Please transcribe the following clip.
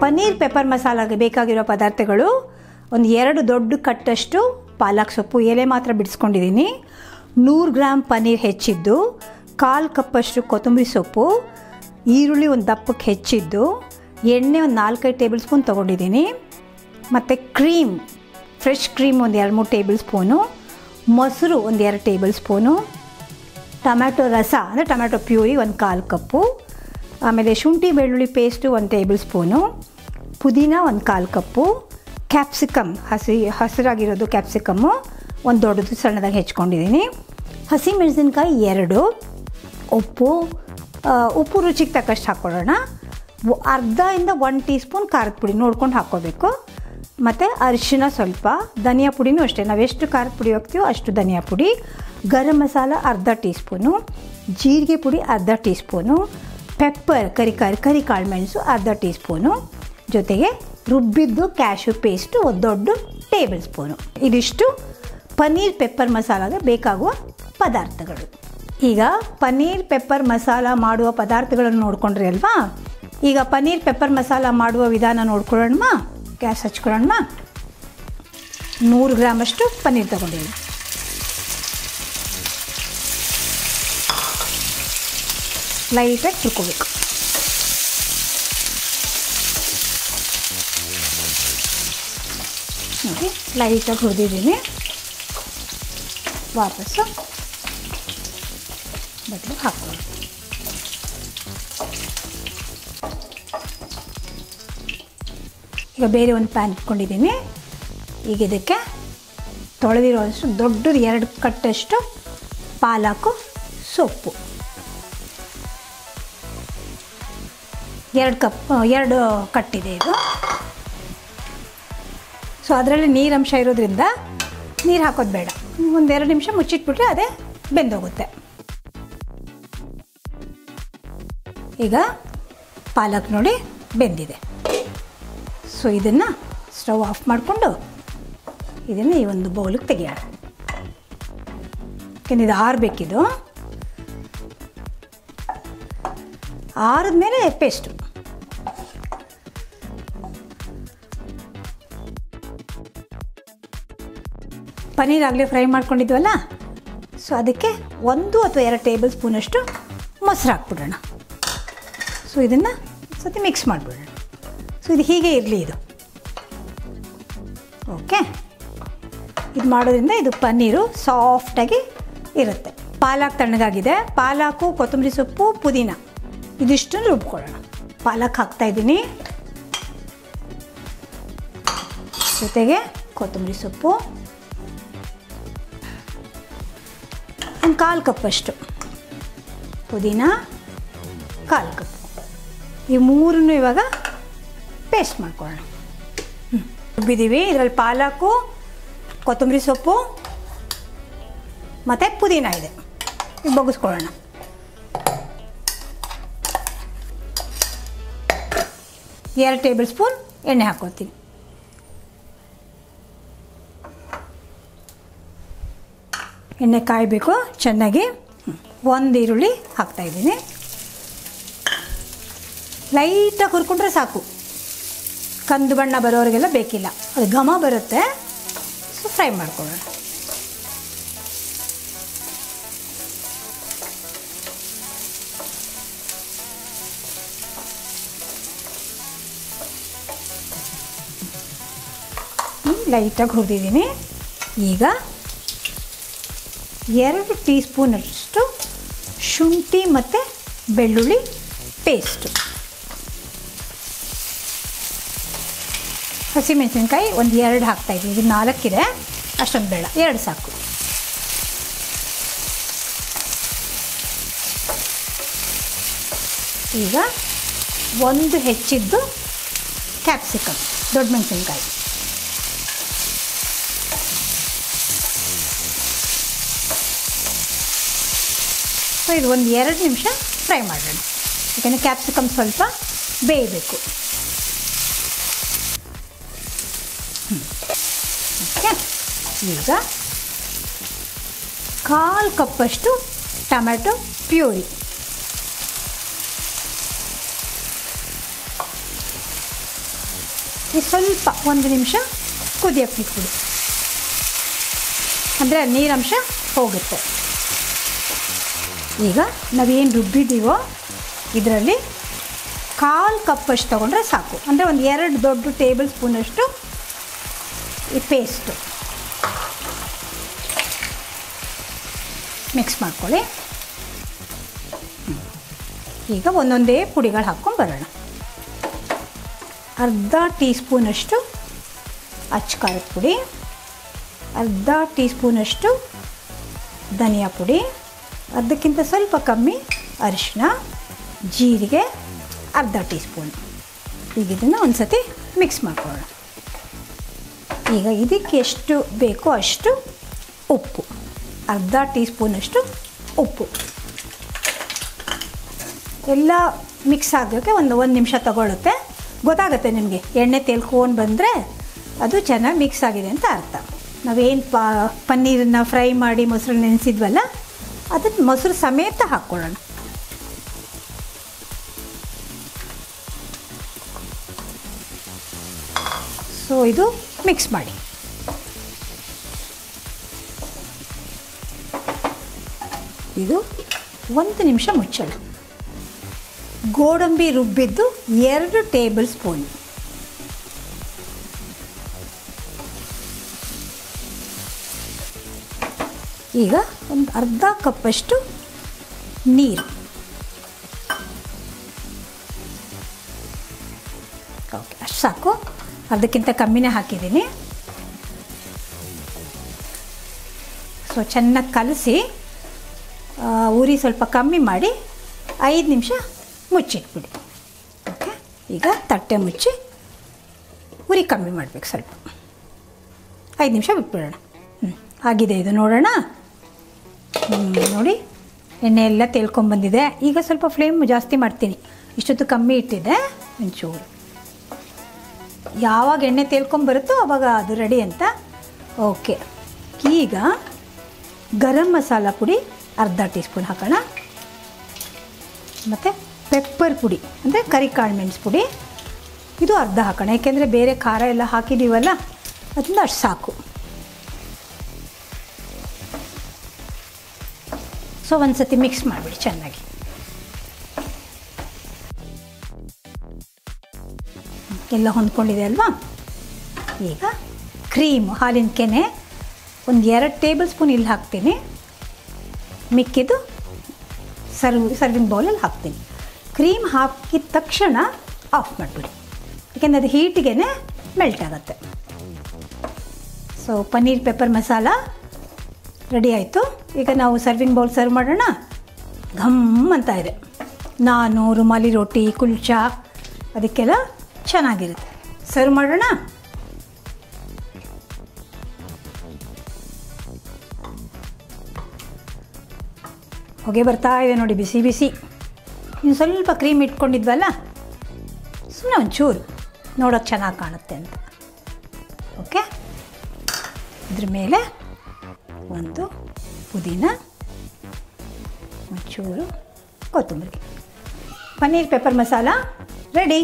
Paneer pepper ಮಸಾಲಾಗೆ ಬೇಕಾಗಿರೋ ಪದಾರ್ಥಗಳು ಒಂದು 2 ದೊಡ್ಡ ಕಟ್ಟಷ್ಟು ಪಾಲಕ್ ಸೊಪ್ಪು, ಎಲೆ ಮಾತ್ರ ಬಿಡಿಸ್ಕೊಂಡಿದ್ದೀನಿ, 100 ಗ್ರಾಮ್ ಪನ್ನೀರ್ ಹೆಚ್ಚಿದ್ದು, 1/4 ಕಪ್ಪಷ್ಟು ಕೊತ್ತಂಬರಿ ಸೊಪ್ಪು, ಈರುಳ್ಳಿ ಒಂದು ದಪ್ಪಕ್ಕೆ ಹೆಚ್ಚಿದ್ದು, ಎಣ್ಣೆ ಒಂದು 4-5 ಟೇಬಲ್ ಸ್ಪೂನ್ ತೊಗೊಂಡಿದ್ದೀನಿ, ಮತ್ತು ಕ್ರೀಮ್, ಫ್ರೆಶ್ ಕ್ರೀಮ್ ಒಂದು 2-3 ಟೇಬಲ್ ಸ್ಪೂನು, ಮೊಸರು ಒಂದು 2 ಟೇಬಲ್ ಸ್ಪೂನು, ಟೊಮ್ಯಾಟೊ ರಸ ಅಂದರೆ ಟೊಮ್ಯಾಟೊ ಪ್ಯೂರಿ ಒಂದು 1/4 ಕಪ್ಪು, ಆಮೇಲೆ ಶುಂಠಿ ಬೆಳ್ಳುಳ್ಳಿ ಪೇಸ್ಟು 1 ಟೇಬಲ್ ಸ್ಪೂನು, ಪುದೀನ ಒಂದು 1/4 ಕಪ್ಪು, ಕ್ಯಾಪ್ಸಿಕಮ್ ಹಸಿರಾಗಿರೋದು ಕ್ಯಾಪ್ಸಿಕಮ್ಮು ಒಂದು ದೊಡ್ಡದು ಸಣ್ಣದಾಗಿ ಹೆಚ್ಕೊಂಡಿದ್ದೀನಿ, ಹಸಿಮೆಣಸಿನ್ಕಾಯಿ 2, ಉಪ್ಪು ರುಚಿಗೆ ತಕ್ಕಷ್ಟು ಹಾಕ್ಕೊಳ್ಳೋಣ, ಅರ್ಧದಿಂದ 1 ಟೀ ಸ್ಪೂನ್ ಖಾರದ ಪುಡಿ ನೋಡ್ಕೊಂಡು ಹಾಕ್ಕೋಬೇಕು, ಮತ್ತು ಅರಿಶಿನ ಸ್ವಲ್ಪ, ಧನಿಯಾ ಪುಡಿನೂ ಅಷ್ಟೇ, ನಾವು ಎಷ್ಟು ಖಾರದ ಪುಡಿ ಹಾಕ್ತೀವೋ ಅಷ್ಟು ಧನಿಯಾ ಪುಡಿ, ಗರಂ ಮಸಾಲ ಅರ್ಧ ಟೀ ಸ್ಪೂನು, ಜೀರಿಗೆ ಪುಡಿ ಅರ್ಧ ಟೀ ಸ್ಪೂನು, ಪೆಪ್ಪರ್ ಕರಿ ಕಾಳುಮೆಣಸು ಅರ್ಧ ಟೀ ಸ್ಪೂನು, ಜೊತೆಗೆ ರುಬ್ಬಿದ್ದು ಕ್ಯಾಶ್ಯೂ ಪೇಸ್ಟು ಒಂದು ದೊಡ್ಡ ಟೇಬಲ್ ಸ್ಪೂನು. ಇದಿಷ್ಟು ಪನ್ನೀರ್ ಪೆಪ್ಪರ್ ಮಸಾಲಾಗೆ ಬೇಕಾಗುವ ಪದಾರ್ಥಗಳು. ಈಗ ಪನ್ನೀರ್ ಪೆಪ್ಪರ್ ಮಸಾಲ ಮಾಡುವ ಪದಾರ್ಥಗಳನ್ನು ನೋಡ್ಕೊಂಡ್ರಿ ಅಲ್ವಾ. ಈಗ ಪನ್ನೀರ್ ಪೆಪ್ಪರ್ ಮಸಾಲ ಮಾಡುವ ವಿಧಾನ ನೋಡ್ಕೊಳ್ಳೋಣ. ಗ್ಯಾಸ್ ಹಚ್ಕೊಳ್ಳೋಣ. 100 ಗ್ರಾಮಷ್ಟು ಪನ್ನೀರ್ ತಗೊಂಡಿದ್ದೀನಿ. ಲೈಟಾಗಿ ತುರ್ಕೋಬೇಕು. ನೋಡಿ ಲೈಟಾಗಿ ಹುರಿದಿದ್ದೀನಿ. ವಾಪಸ್ಸು ಬಟ್ಲಿಗೆ ಹಾಕ್ಕೊಳ್ಳಿ. ಈಗ ಬೇರೆ ಒಂದು ಪ್ಯಾನ್ ಇಟ್ಕೊಂಡಿದ್ದೀನಿ. ಈಗ ಇದಕ್ಕೆ ತೊಳೆದಿರೋಷ್ಟು ದೊಡ್ಡದು 2 ಕಟ್ಟಷ್ಟು ಪಾಲಕು ಸೊಪ್ಪು, 2 ಕಟ್ಟಿದೆ ಇದು. ಸೊ ಅದರಲ್ಲಿ ನೀರಂಶ ಇರೋದ್ರಿಂದ ನೀರು ಹಾಕೋದು ಬೇಡ. ಒಂದು 2 ನಿಮಿಷ ಮುಚ್ಚಿಟ್ಬಿಟ್ರೆ ಅದೇ ಬೆಂದೋಗುತ್ತೆ. ಈಗ ಪಾಲಕ್ ನೋಡಿ ಬೆಂದಿದೆ. ಸೊ ಇದನ್ನು ಸ್ಟವ್ ಆಫ್ ಮಾಡಿಕೊಂಡು ಇದನ್ನು ಈ ಒಂದು ಬೌಲಿಗೆ ತೆಗಿಯೋಣ. ಯಾಕೆಂದ್ರೆ ಇದು ಆರಬೇಕಿದು. ಆರಿದ್ಮೇಲೆ ಪೇಸ್ಟು. ಪನ್ನೀರ್ ಆಗಲೇ ಫ್ರೈ ಮಾಡ್ಕೊಂಡಿದ್ವಲ್ಲ, ಸೊ ಅದಕ್ಕೆ 1 ಅಥವಾ 2 ಟೇಬಲ್ ಸ್ಪೂನಷ್ಟು ಮೊಸರು ಹಾಕ್ಬಿಡೋಣ. ಸೊ ಇದನ್ನು ಸತಿ ಮಿಕ್ಸ್ ಮಾಡಿಬಿಡೋಣ. ಸೊ ಇದು ಹೀಗೆ ಇರಲಿ ಇದು. ಓಕೆ, ಇದು ಮಾಡೋದ್ರಿಂದ ಇದು ಪನ್ನೀರು ಸಾಫ್ಟಾಗಿ ಇರುತ್ತೆ. ಪಾಲಕ್ ತಣ್ಣಗಾಗಿದೆ. ಪಾಲಕು, ಕೊತ್ತಂಬರಿ ಸೊಪ್ಪು, ಪುದೀನ ಇದಿಷ್ಟನ್ನು ರುಬ್ಕೊಳ್ಳೋಣ. ಪಾಲಕ್ ಹಾಕ್ತಾಯಿದ್ದೀನಿ, ಜೊತೆಗೆ ಕೊತ್ತಂಬರಿ ಸೊಪ್ಪು ಒಂದು 1/4 ಕಪ್ಪಷ್ಟು, ಪುದೀನ 1/4 ಕಪ್. ಈ ಮೂರನ್ನು ಇವಾಗ ಪೇಸ್ಟ್ ಮಾಡ್ಕೊಳ್ಳೋಣ. ರುಬ್ಬಿದ್ದೀವಿ. ಇದರಲ್ಲಿ ಪಾಲಕು, ಕೊತ್ತಂಬರಿ ಸೊಪ್ಪು ಮತ್ತು ಪುದೀನ ಇದೆ. ಈಗ ಬಗ್ಗಿಸ್ಕೊಳ್ಳೋಣ. ಎರಡು ಟೇಬಲ್ ಸ್ಪೂನ್ ಎಣ್ಣೆ ಹಾಕ್ಕೊಳ್ತೀನಿ. ಎಣ್ಣೆ ಕಾಯಬೇಕು ಚೆನ್ನಾಗಿ. 1 ಈರುಳ್ಳಿ ಹಾಕ್ತಾಯಿದ್ದೀನಿ. ಲೈಟಾಗಿ ಹುರ್ಕೊಂಡ್ರೆ ಸಾಕು, ಕಂದು ಬಣ್ಣ ಬರೋರಿಗೆಲ್ಲ ಬೇಕಿಲ್ಲ, ಅದು ಘಮ ಬರುತ್ತೆ. ಸೊ ಫ್ರೈ ಮಾಡ್ಕೊಳ್ಳೋಣ. ಲೈಟಾಗಿ ಹುರಿದಿದ್ದೀನಿ. ಈಗ 2 ಟೀ ಸ್ಪೂನಷ್ಟು ಶುಂಠಿ ಮತ್ತು ಬೆಳ್ಳುಳ್ಳಿ ಪೇಸ್ಟು, ಹಸಿಮೆಣಸಿನ್ಕಾಯಿ ಒಂದು 2 ಹಾಕ್ತಾಯಿದ್ದೀನಿ. ಇದು 4 ಇದೆ, ಅಷ್ಟೊಂದು ಬೇಡ, 2 ಸಾಕು. ಈಗ 1 ಹೆಚ್ಚಿದ್ದು ಕ್ಯಾಪ್ಸಿಕಮ್, ದೊಡ್ಡ ಮೆಣಸಿನ್ಕಾಯಿ, ಸೊ ಇದು ಒಂದು 2 ನಿಮಿಷ ಫ್ರೈ ಮಾಡೋಣ. ಯಾಕೆಂದರೆ ಕ್ಯಾಪ್ಸಿಕಮ್ ಸ್ವಲ್ಪ ಬೇಯಬೇಕು. ಓಕೆ, ಈಗ 1/4 ಕಪ್ಪಷ್ಟು ಟೊಮ್ಯಾಟೊ ಪ್ಯೂರಿ, ಈ ಸ್ವಲ್ಪ 1 ನಿಮಿಷ ಕುದಿಯೋಕ್ಕೆ ಬಿಟ್ಬಿಡಿ, ಅಂದರೆ ನೀರಂಶ ಹೋಗುತ್ತೆ. ಈಗ ನಾವೇನು ರುಬ್ಬಿದ್ದೀವೋ ಇದರಲ್ಲಿ 1/4 ಕಪ್ಪಷ್ಟು ತೊಗೊಂಡ್ರೆ ಸಾಕು, ಅಂದರೆ ಒಂದು 2 ದೊಡ್ಡ ಟೇಬಲ್ ಸ್ಪೂನಷ್ಟು ಈ ಪೇಸ್ಟು ಮಿಕ್ಸ್ ಮಾಡ್ಕೊಳ್ಳಿ. ಈಗ ಒಂದೊಂದೇ ಪುಡಿಗಳು ಹಾಕ್ಕೊಂಡು ಬರೋಣ. ಅರ್ಧ ಟೀ ಸ್ಪೂನಷ್ಟು ಅಚ್ಚ ಖಾರದ ಪುಡಿ, ಅರ್ಧ ಟೀ ಸ್ಪೂನಷ್ಟು ಧನಿಯಾ ಪುಡಿ, ಅರ್ಧಕ್ಕಿಂತ ಸ್ವಲ್ಪ ಕಮ್ಮಿ ಅರಿಶಿನ, ಜೀರಿಗೆ ಅರ್ಧ ಟೀ ಸ್ಪೂನ್. ಈಗ ಇದನ್ನು ಒಂದು ಸತಿ ಮಿಕ್ಸ್ ಮಾಡ್ಕೊಳ್ಳೋಣ. ಈಗ ಇದಕ್ಕೆ ಎಷ್ಟು ಬೇಕೋ ಅಷ್ಟು ಉಪ್ಪು, ಅರ್ಧ ಟೀ ಸ್ಪೂನಷ್ಟು ಉಪ್ಪು. ಎಲ್ಲ ಮಿಕ್ಸ್ ಆಗೋಕ್ಕೆ ಒಂದು ನಿಮಿಷ ತಗೊಳ್ಳುತ್ತೆ. ಗೊತ್ತಾಗುತ್ತೆ ನಿಮಗೆ, ಎಣ್ಣೆ ತೇಲ್ಕೊಂಡು ಬಂದರೆ ಅದು ಚೆನ್ನಾಗಿ ಮಿಕ್ಸ್ ಆಗಿದೆ ಅಂತ ಅರ್ಥ. ನಾವೇನು ಪನ್ನೀರನ್ನು ಫ್ರೈ ಮಾಡಿ ಮೊಸರು ನೆನೆಸಿದ್ವಲ್ಲ, ಅದನ್ನು ಮೊಸರು ಸಮೇತ ಹಾಕ್ಕೊಳ್ಳೋಣ. ಸೊ ಇದು ಮಿಕ್ಸ್ ಮಾಡಿ. ಇದು 1 ನಿಮಿಷ ಮುಚ್ಚೋಣ. ಗೋಡಂಬಿ ರುಬ್ಬಿದ್ದು 2 ಟೇಬಲ್ ಸ್ಪೂನ್, ಈಗ ಒಂದು ಅರ್ಧ ಕಪ್ಪಷ್ಟು ನೀರು, ಓಕೆ ಅಷ್ಟು ಸಾಕು, ಅರ್ಧಕ್ಕಿಂತ ಕಮ್ಮಿನೇ ಹಾಕಿದ್ದೀನಿ. ಸೊ ಚೆನ್ನಾಗಿ ಕಲಸಿ ಉರಿ ಸ್ವಲ್ಪ ಕಮ್ಮಿ ಮಾಡಿ 5 ನಿಮಿಷ ಮುಚ್ಚಿಟ್ಬಿಡಿ. ಓಕೆ, ಈಗ ತಟ್ಟೆ ಮುಚ್ಚಿ ಉರಿ ಕಮ್ಮಿ ಮಾಡಬೇಕು, ಸ್ವಲ್ಪ 5 ನಿಮಿಷ ಬಿಟ್ಬಿಡೋಣ. ಆಗಿದೆ ಇದು, ನೋಡೋಣ. ನೋಡಿ ಎಣ್ಣೆ ಎಲ್ಲ ತೇಲ್ಕೊಂಡ್ಬಂದಿದೆ. ಈಗ ಸ್ವಲ್ಪ ಫ್ಲೇಮ್ ಜಾಸ್ತಿ ಮಾಡ್ತೀನಿ, ಇಷ್ಟೊತ್ತು ಕಮ್ಮಿ ಇಟ್ಟಿದ್ದೆ ಒಂಚೂರು. ಯಾವಾಗ ಎಣ್ಣೆ ತೇಲ್ಕೊಂಬರುತ್ತೋ ಆವಾಗ ಅದು ರೆಡಿ ಅಂತ. ಓಕೆ, ಈಗ ಗರಂ ಮಸಾಲ ಪುಡಿ ಅರ್ಧ ಟೀ ಸ್ಪೂನ್ ಹಾಕೋಣ, ಮತ್ತು ಪೆಪ್ಪರ್ ಪುಡಿ ಅಂದರೆ ಕರಿಕಾಳು ಮೆಣಸು ಪುಡಿ ಇದು ಅರ್ಧ ಹಾಕೋಣ, ಯಾಕೆಂದರೆ ಬೇರೆ ಖಾರ ಎಲ್ಲ ಹಾಕಿದ್ದೀವಲ್ಲ ಅದರಿಂದ ಅಷ್ಟು ಸಾಕು. ಸೊ ಒಂದು ಸತಿ ಮಿಕ್ಸ್ ಮಾಡಿಬಿಡಿ ಚೆನ್ನಾಗಿ. ಎಲ್ಲ ಹೊಂದ್ಕೊಂಡಿದೆ ಅಲ್ವಾ? ಈಗ ಕ್ರೀಮ್, ಹಾಲಿನ ಕೆನೆ ಒಂದು 2 ಟೇಬಲ್ ಸ್ಪೂನ್ ಇಲ್ಲಿ ಹಾಕ್ತೀನಿ, ಮಿಕ್ಕಿದ್ದು ಸರ್ವಿಂಗ್ ಬೌಲಲ್ಲಿ ಹಾಕ್ತೀನಿ. ಕ್ರೀಮ್ ಹಾಕಿದ ತಕ್ಷಣ ಆಫ್ ಮಾಡಿಬಿಡಿ, ಯಾಕೆಂದರೆ ಅದು ಹೀಟಿಗೆ ಮೆಲ್ಟ್ ಆಗುತ್ತೆ. So paneer pepper masala ready ಆಯಿತು. ಈಗ ನಾವು ಸರ್ವಿಂಗ್ ಬೌಲ್ ಸರ್ವ್ ಮಾಡೋಣ. ಘಮ್ ಅಂತ ಇದೆ. ನಾನು ರುಮಾಲಿ ರೋಟಿ, ಕುಲ್ಚಾ ಅದಕ್ಕೆಲ್ಲ ಚೆನ್ನಾಗಿರುತ್ತೆ. ಸರ್ವ್ ಮಾಡೋಣ. ಹೊಗೆ ಬರ್ತಾ ಇದೆ ನೋಡಿ, ಬಿಸಿ ಬಿಸಿ. ಇನ್ನು ಸ್ವಲ್ಪ ಕ್ರೀಮ್ ಇಟ್ಕೊಂಡಿದ್ವಲ್ಲ, ಸುಮ್ಮನೆ ಒಂಚೂರು ನೋಡೋಕ್ಕೆ ಚೆನ್ನಾಗಿ ಕಾಣುತ್ತೆ ಅಂತ. ಓಕೆ, ಇದ್ರ ಮೇಲೆ ಒಂದು ಪುದೀನ, ಒಂಚೂರು ಕೊತ್ತಂಬರಿ. Paneer pepper masala ready.